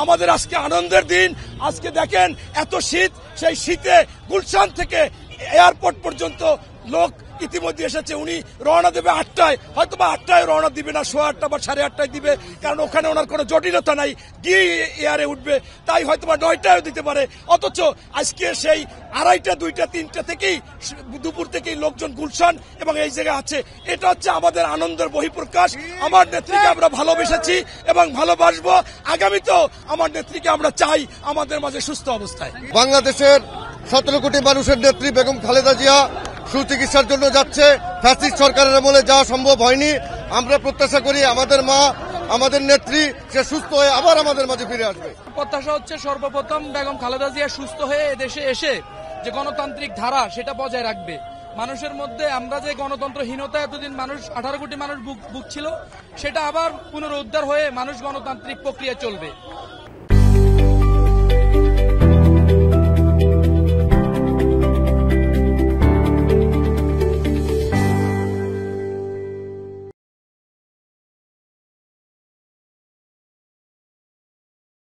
আমাদের আজকে আনন্দের দিন। আজকে দেখেন এত শীত, সেই শীতে গুলশান থেকে এয়ারপোর্ট পর্যন্ত লোক ইতিমধ্যে এসেছে। উনি রওনা দেবে 8টায়, হয়তো বা 8টায় রওনা দিবে না, 8:15 বা 8:30 দিবে, কারণ ওখানে ওনার কোনো জটিলতা নাই, গিয়ে এয়ারে উঠবে, তাই হয়তো বা 9টায় দিতে পারে। অথচ আজকে সেই 2:30, 2টা, 3টা থেকেই দুপুর থেকেই লোকজন গুলশান এবং এই জায়গায় আছে। এটা হচ্ছে আমাদের আনন্দের বহিঃপ্রকাশ। আমার নেত্রীকে আমরা ভালোবেসেছি এবং ভালোবাসবো। আগামীতেও আমার নেত্রীকে আমরা চাই আমাদের মাঝে সুস্থ অবস্থায়। বাংলাদেশের 17 কোটি মানুষের নেত্রী বেগম খালেদা জিয়া সুচিকিৎসার জন্য যাচ্ছে। ফ্যাসিস্ট সরকারের আমলে যাওয়া সম্ভব হয়নি। আমরা প্রত্যাশা করি আমাদের মা, আমাদের নেত্রী সে সুস্থ হয়ে আবার আমাদের মাঝে ফিরে আসবে। প্রত্যাশা হচ্ছে সর্বপ্রথম বেগম খালেদা জিয়া সুস্থ হয়ে এদেশে এসে যে গণতান্ত্রিক ধারা সেটা বজায় রাখবে। মানুষের মধ্যে আমরা যে গণতন্ত্রহীনতা এতদিন মানুষ 18 কোটি মানুষ ভুগছিল, সেটা আবার পুনরুদ্ধার হয়ে মানুষ গণতান্ত্রিক প্রক্রিয়া চলবে।